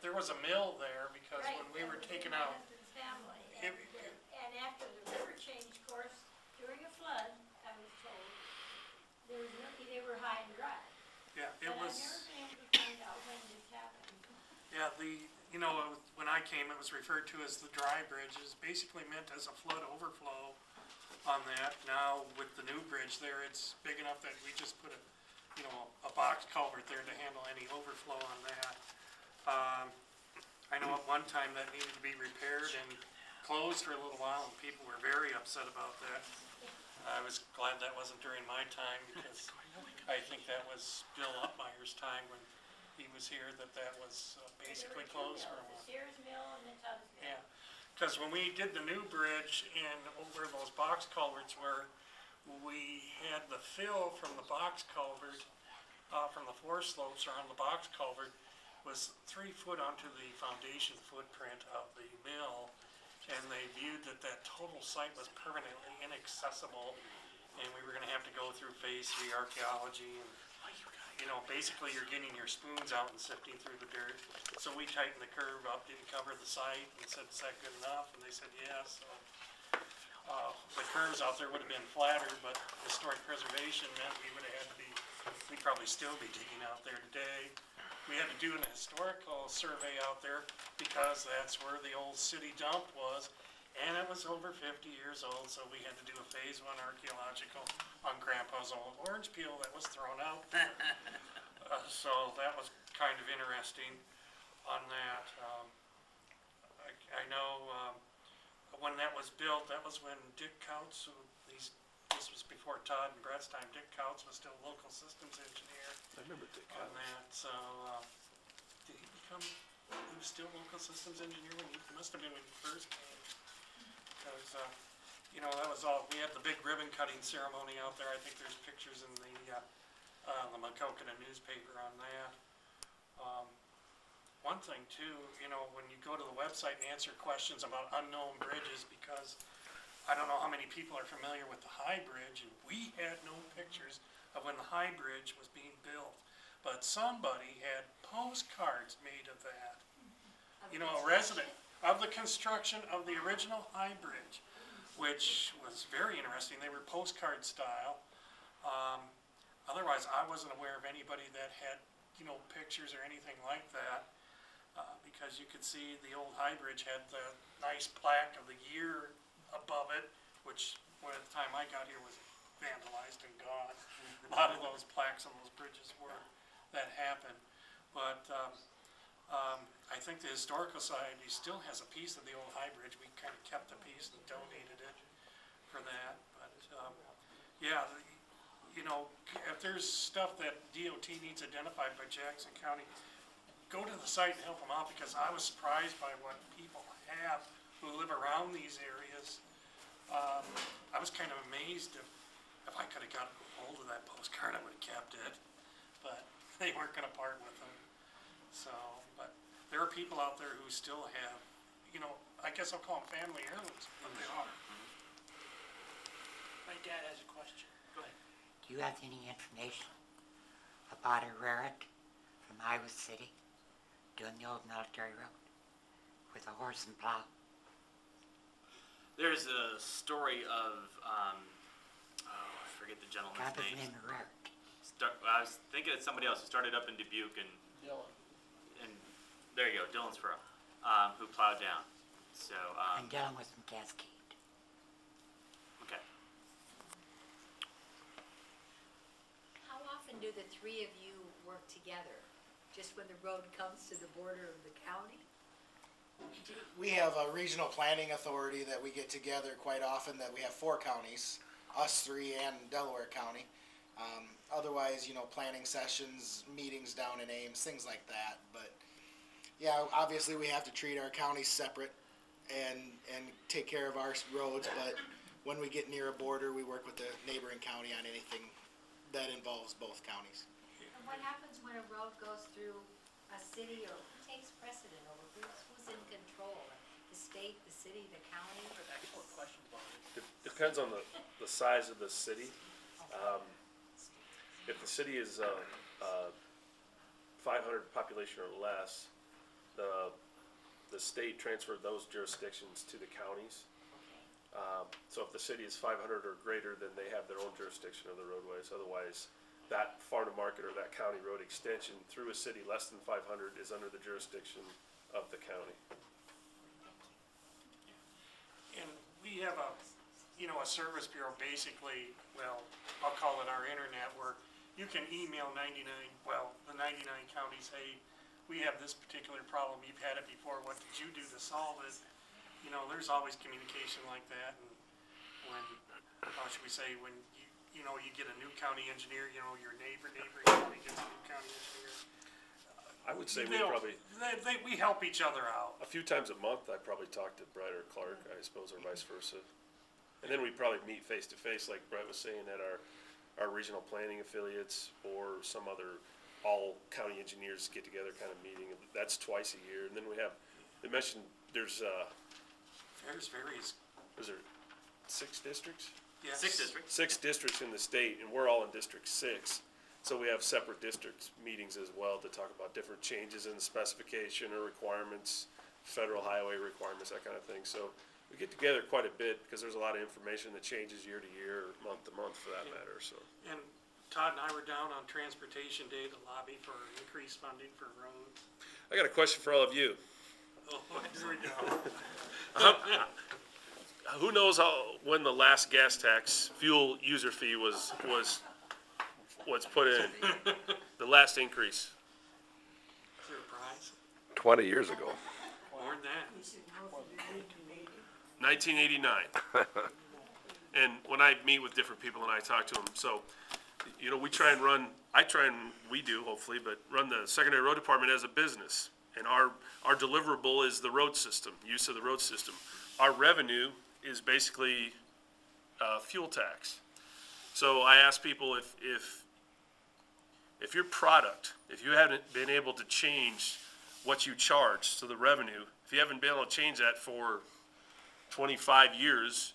there was a mill there because Right, when we that were was taking in my out, husband's family, it- and after the river changed course during a flood, I was told, there was no, they were high and dry. yeah, it But I've never was, been able to find out when this happened. yeah, you know, when I came, it was referred to as the dry bridge, is basically meant as a flood overflow on that. Now, with the new bridge there, it's big enough that we just put a box culvert there to handle any overflow on that. I know at one time that needed to be repaired and closed for a little while, and people were very upset about that. I was glad that wasn't during my time, because I think that was Bill Upmeyer's time when he was here, that was basically closed for a while. The Sears Mill and the Tubbs Mill. Yeah, because when we did the new bridge and where those box culverts were, we had the fill from the box culvert, from the floor slopes around the box culvert, was 3 foot onto the foundation footprint of the mill, and they viewed that total site was permanently inaccessible, and we were gonna have to go through phase 3 archaeology, and, basically you're getting your spoons out and sifting through the dirt. So we tightened the curve up, didn't cover the site, and said, is that good enough? And they said, yes. So, the curves out there would have been flatter, but historic preservation meant we'd probably still be digging out there today. We had to do an historical survey out there because that's where the old city dump was, and it was over 50 years old, so we had to do a phase 1 archaeological on Grandpa's old orange peel that was thrown out there. So that was kind of interesting on that. I know when that was built, that was when Dick Counts, this was before Todd and Brett's time, Dick Counts was still local systems engineer. I remember Dick On Counts. that, so, did he was still local systems engineer when he must have been when he first came. Because, that was all, we had the big ribbon cutting ceremony out there. I think there's pictures in the Macokota newspaper on that. One thing too, when you go to the website and answer questions about unknown bridges, because I don't know how many people are familiar with the High Bridge, and we had no pictures of when the High Bridge was being built. But somebody had postcards made of that. A resident of the construction of the original High Bridge, which was very interesting. They were postcard style. Otherwise, I wasn't aware of anybody that had, pictures or anything like that. Because you could see the old High Bridge had the nice plaque of the year above it, which by the time I got here was vandalized and gone. A lot of those plaques on those bridges were, that happened. But I think the Historical Society still has a piece of the old High Bridge. We kind of kept the piece and donated it for that. But yeah, if there's stuff that DOT needs identified by Jackson County, go to the site and help them out, because I was surprised by what people have who live around these areas. I was kind of amazed if I could have got hold of that postcard, I would have kept it, but they weren't going to part with them. So, but there are people out there who still have, I guess I'll call them family heirlooms, but they are. My dad has a question. Go ahead. Do you have any information about a raret from Iowa City doing the old military road with a horse and plow? There's a story of, I forget the gentleman's God doesn't name. name a raret. I was thinking it's somebody else who started up in Dubuque and there you go, Dylan's Furrow, who plowed down. So, And Dylan was from Cascade. okay. How often do the three of you work together? Just when the road comes to the border of the county? We have a regional planning authority that we get together quite often, that we have 4 counties, us 3 and Delaware County. Otherwise, planning sessions, meetings down in Ames, things like that. But yeah, obviously we have to treat our counties separate and take care of our roads, but when we get near a border, we work with the neighboring county on anything that involves both counties. And what happens when a road goes through a city, or who takes precedent over who's in control? The state, the city, the county? Excellent question, Bonnie. Depends on the size of the city. If the city is 500 population or less, the state transferred those jurisdictions to the counties. So if the city is 500 or greater, then they have their own jurisdiction of the roadways. Otherwise, that farm to market or that county road extension through a city less than 500 is under the jurisdiction of the county. And we have a service bureau basically, well, I'll call it our internet, where you can email the 99 counties, hey, we have this particular problem, you've had it before, what did you do to solve it? There's always communication like that, and when, how should we say, when you get a new county engineer, your neighbor county gets a new county engineer. I would say We help each other out. a few times a month, I probably talk to Brett or Clark, I suppose, or vice versa. And then we probably meet face to face, like Brett was saying, at our regional planning affiliates or some other all county engineers get together kind of meeting. That's twice a year. And then they mentioned there's various, is there 6 districts? yes. 6 districts. 6 districts in the state, and we're all in District 6. So we have separate district meetings as well to talk about different changes in the specification or requirements, federal highway requirements, that kind of thing. So we get together quite a bit because there's a lot of information that changes year to year, or month to month for that matter, so. And Todd and I were down on Transportation Day to lobby for increased funding for roads. I got a question for all of you. Oh, here we go. Who knows when the last gas tax, fuel user fee was put in? The last increase? Is there a prize? 20 years ago. More than that. 1989. And when I meet with different people and I talk to them, so, we do hopefully, but run the secondary road department as a business. And our deliverable is the road system, use of the road system. Our revenue is basically fuel tax. So I ask people if your product, if you haven't been able to change what you charge to the revenue, if you haven't been able to change that for 25 years,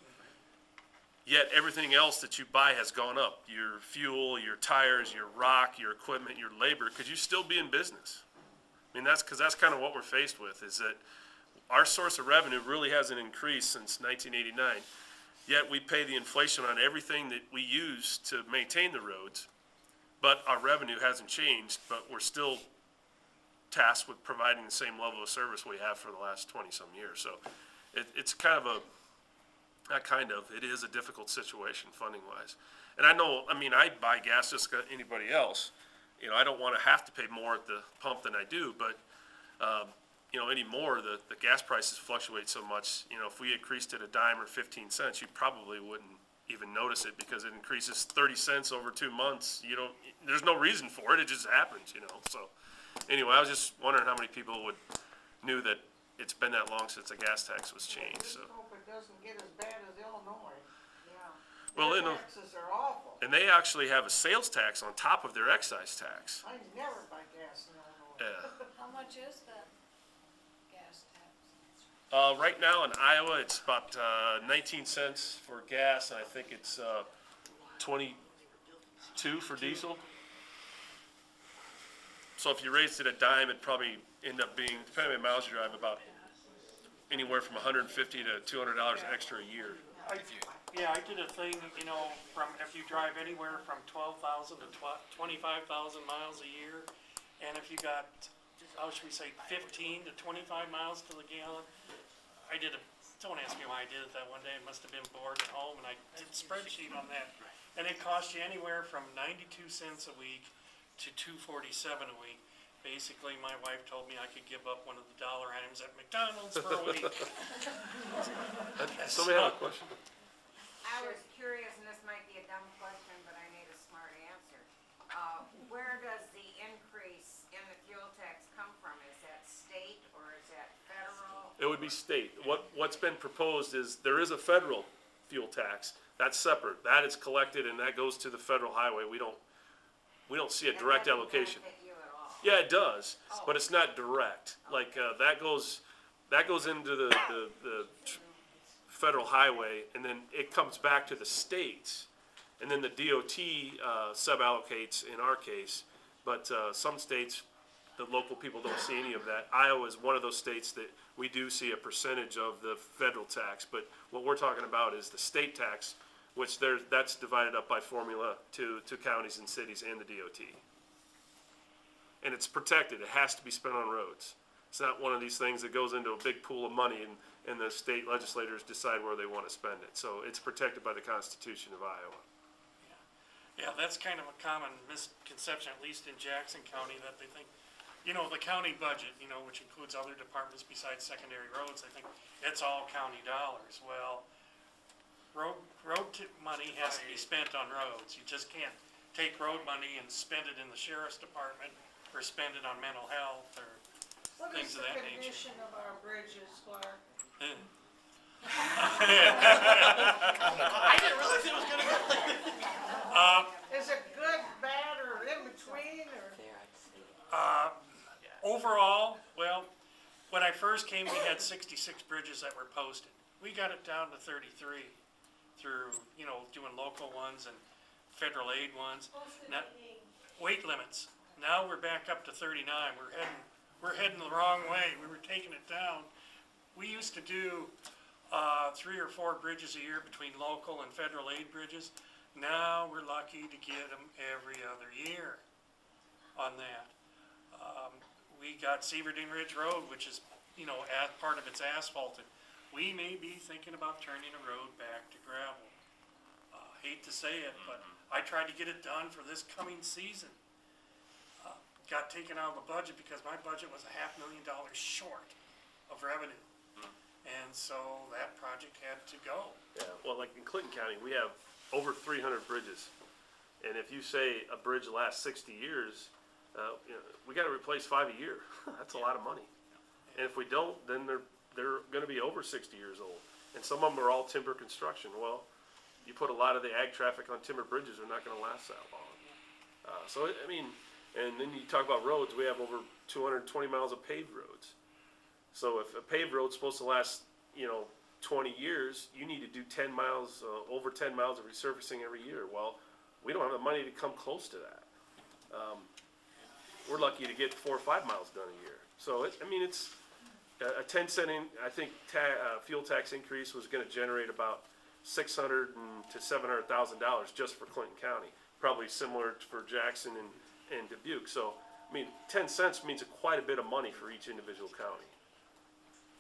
yet everything else that you buy has gone up, your fuel, your tires, your rock, your equipment, your labor, could you still be in business? I mean, that's kind of what we're faced with, is that our source of revenue really hasn't increased since 1989, yet we pay the inflation on everything that we use to maintain the roads, but our revenue hasn't changed, but we're still tasked with providing the same level of service we have for the last 20-some years. So it's kind of it is a difficult situation funding-wise. And I buy gas just like anybody else. I don't want to have to pay more at the pump than I do, but, anymore, the gas prices fluctuate so much. If we increased it a dime or 15 cents, you probably wouldn't even notice it because it increases 30 cents over 2 months. There's no reason for it. It just happens, So anyway, I was just wondering how many people knew that it's been that long since the gas tax was changed, so. Hope it doesn't get as bad as Illinois. Well, Their taxes are awful. and they actually have a sales tax on top of their excise tax. I never buy gas in Illinois. Yeah. How much is the gas tax? Right now in Iowa, it's about 19 cents for gas, and I think it's 22 for diesel. So if you raised it a dime, it'd probably end up being, depending on the miles you drive, about anywhere from $150 to $200 extra a year. I did a thing, if you drive anywhere from 12,000 to 25,000 miles a year, and if you got, how should we say, 15 to 25 miles to the gallon, don't ask me why I did it that one day, I must have been bored at home, and I did a spreadsheet on that, and it cost you anywhere from 92 cents a week to $2.47 a week. Basically, my wife told me I could give up one of the dollar items at McDonald's for a week. Somebody have a question? I was curious, and this might be a dumb question, but I need a smart answer. Where does the increase in the fuel tax come from? Is that state or is that federal? It would be state. What's been proposed is there is a federal fuel tax. That's separate. That is collected and that goes to the federal highway. We don't see a direct allocation. That doesn't benefit you at all? Yeah, it does, but it's not direct. Like, that goes into the federal highway, and then it comes back to the states. And then the DOT, sub-allocates in our case, but, some states, the local people don't see any of that. Iowa is one of those states that we do see a percentage of the federal tax, but what we're talking about is the state tax, which that's divided up by formula to counties and cities and the DOT. And it's protected, it has to be spent on roads. It's not one of these things that goes into a big pool of money and the state legislators decide where they want to spend it. So it's protected by the Constitution of Iowa. Yeah, that's kind of a common misconception, at least in Jackson County, that they think, the county budget, which includes other departments besides secondary roads, I think it's all county dollars. Well, money has to be spent on roads. You just can't take road money and spend it in the sheriff's department or spend it on mental health or What things is of the that nature. condition of our bridges, Clark? I didn't realize it was gonna go like that. Is it good, bad, or in between, or? Overall, well, when I first came, we had 66 bridges that were posted. We got it down to 33 through, doing local ones and federal aid ones. Now, weight limits. Now we're back up to 39. We're heading the wrong way. We were taking it down. We used to do 3 or 4 bridges a year between local and federal aid bridges. Now we're lucky to get them every other year on that. We got Severdeen Ridge Road, which is, part of it's asphalted. We may be thinking about turning a road back to gravel. Hate to say it, but I tried to get it done for this coming season. Got taken out of the budget because my budget was $500,000 short of revenue. And so that project had to go. Yeah, well, like in Clinton County, we have over 300 bridges. And if you say a bridge lasts 60 years, we gotta replace 5 a year. That's a lot of money. And if we don't, then they're gonna be over 60 years old. And some of them are all timber construction. Well, you put a lot of the ag traffic on timber bridges, they're not gonna last that long. And then you talk about roads, we have over 220 miles of paved roads. So if a paved road's supposed to last, 20 years, you need to do 10 miles, over 10 miles of resurfacing every year. Well, we don't have the money to come close to that. We're lucky to get 4 or 5 miles done a year. So it's a 10-cent, fuel tax increase was gonna generate about $600,000 to $700,000 just for Clinton County. Probably similar for Jackson and Dubuque. So, 10 cents means quite a bit of money for each individual county.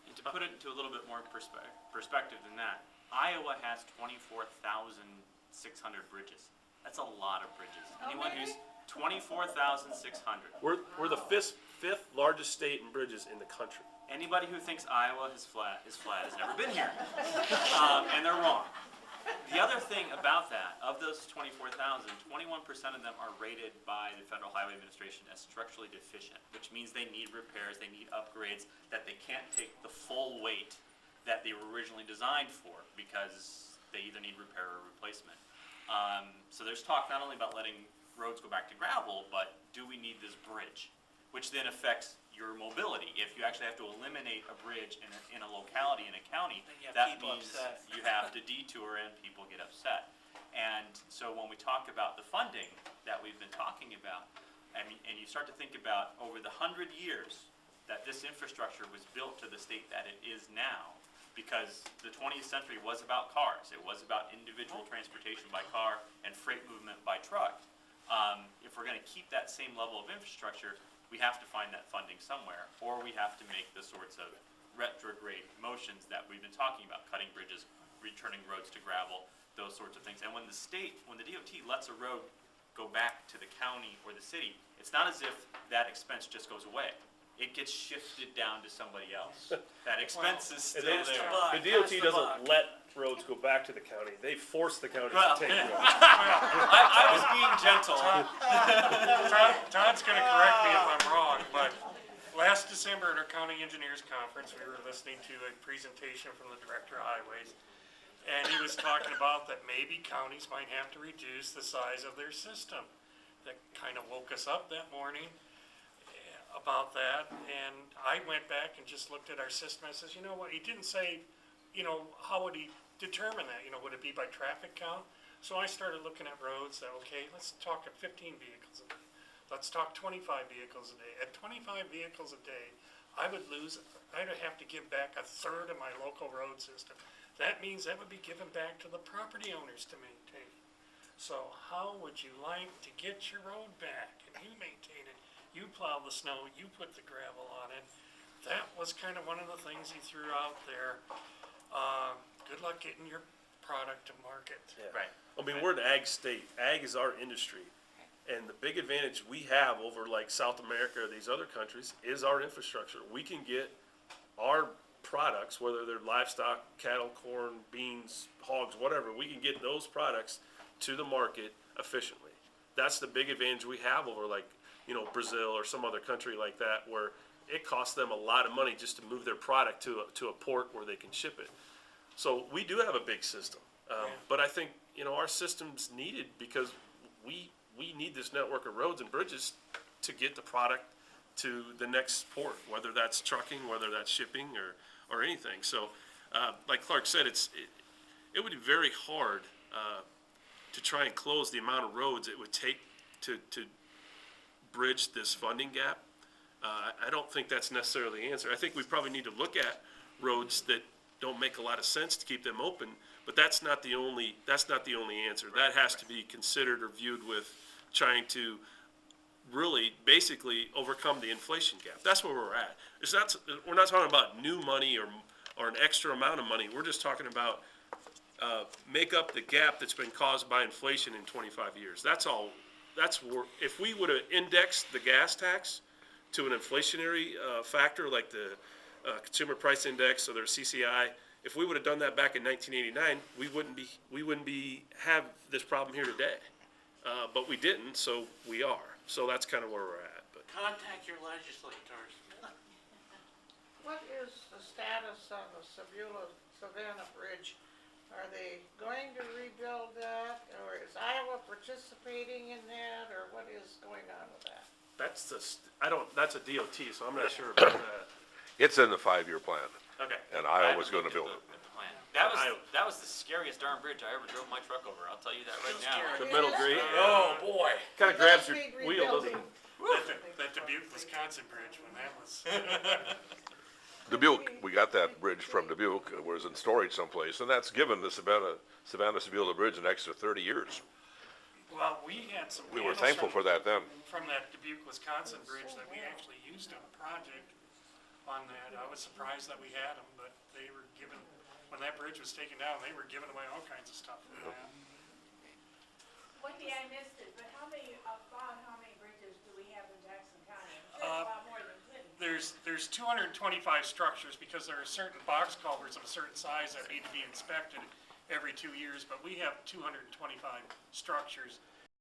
And to put it into a little bit more perspective than that, Iowa has 24,600 bridges. That's a lot of bridges. Anyone who's 24,600. We're the fifth largest state in bridges in the country. Anybody who thinks Iowa is flat has never been here, and they're wrong. The other thing about that, of those 24,000, 21% of them are rated by the Federal Highway Administration as structurally deficient, which means they need repairs, they need upgrades, that they can't take the full weight that they were originally designed for because they either need repair or replacement. So there's talk not only about letting roads go back to gravel, but do we need this bridge? Which then affects your mobility. If you actually have to eliminate a bridge in a locality, in a county, that means you have to detour and people get upset. And so when we talk about the funding that we've been talking about, and you start to think about over the 100 years that this infrastructure was built to the state that it is now, because the 20th century was about cars. It was about individual transportation by car and freight movement by truck. If we're going to keep that same level of infrastructure, we have to find that funding somewhere, or we have to make the sorts of retrograde motions that we've been talking about, cutting bridges, returning roads to gravel, those sorts of things. And when the DOT lets a road go back to the county or the city, it's not as if that expense just goes away. It gets shifted down to somebody else. That expense is still there. The DOT doesn't let roads go back to the county. They force the county to take roads. I was being gentle. Todd's gonna correct me if I'm wrong, but last December at our county engineers conference, we were listening to a presentation from the director of highways. And he was talking about that maybe counties might have to reduce the size of their system. That kind of woke us up that morning about that. And I went back and just looked at our system. I says, you know what, he didn't say, how would he determine that? Would it be by traffic count? So I started looking at roads that, okay, let's talk at 15 vehicles a day. let's talk 25 vehicles a day. At 25 vehicles a day, I'd have to give back a third of my local road system. That means that would be given back to the property owners to maintain. So how would you like to get your road back and you maintain it? You plow the snow, you put the gravel on it. That was kind of one of the things he threw out there. Good luck getting your product to market. Right. I mean, we're an ag state. Ag is our industry. And the big advantage we have over like South America or these other countries is our infrastructure. We can get our products, whether they're livestock, cattle, corn, beans, hogs, whatever, we can get those products to the market efficiently. That's the big advantage we have over like, you know, Brazil or some other country like that, where it costs them a lot of money just to move their product to a port where they can ship it. So we do have a big system, but I think, you know, our system's needed because we need this network of roads and bridges to get the product to the next port, whether that's trucking, whether that's shipping or anything. So, like Clark said, it would be very hard to try and close the amount of roads it would take to bridge this funding gap. I don't think that's necessarily the answer. I think we probably need to look at roads that don't make a lot of sense to keep them open, but that's not the only answer. That has to be considered or viewed with trying to really basically overcome the inflation gap. That's where we're at. We're not talking about new money or an extra amount of money. We're just talking about make up the gap that's been caused by inflation in 25 years. That's all. If we would have indexed the gas tax to an inflationary factor like the Consumer Price Index or their CCI, if we would have done that back in 1989, we wouldn't have this problem here today. But we didn't, so we are. So that's kind of where we're at. But Contact your legislators. What is the status on the Savannah Bridge? Are they going to rebuild that, or is Iowa participating in that, or what is going on with that? that's that's a DOT, so I'm not sure about that. It's in the 5-year plan, Okay. and I Iowa's haven't gonna looked build at it. the plan. That was the scariest darn bridge I ever drove my truck over, I'll tell you that right now. The middle grade. Oh, boy. Kind of grabs your wheel, doesn't it? That Dubuque, Wisconsin bridge, when that was, Dubuque, we got that bridge from Dubuque, it was in storage someplace, and that's given the Savannah-Sevilla Bridge an extra 30 years. well, we had some. We were panels thankful for that then. From that Dubuque, Wisconsin bridge that we actually used on a project on that. I was surprised that we had them, but they were given, when that bridge was taken down, they were giving away all kinds of stuff for that. Wendy, I missed it, but how many bridges do we have in Jackson County? I'm sure it's a lot more than 50. There's 225 structures because there are certain box culverts of a certain size that need to be inspected every 2 years, but we have 225 structures.